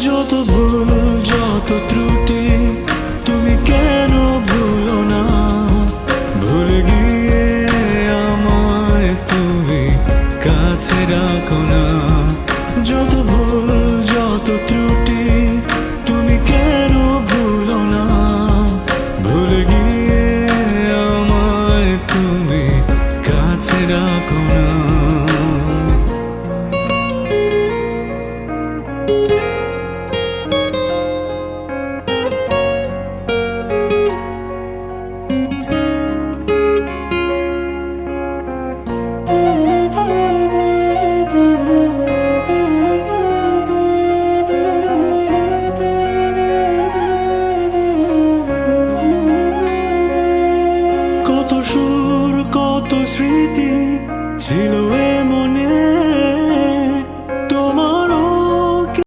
যত ভুল যত ত্রুটি তুমি কেন ভুলো না, ভুলে গিয়ে আমায় তুমি কাছে রাখো না। যত ভুল যত ত্রুটি তুমি কেন ভুলো না, ভুলে গিয়ে আমায় তুমি কাছে রাখো না।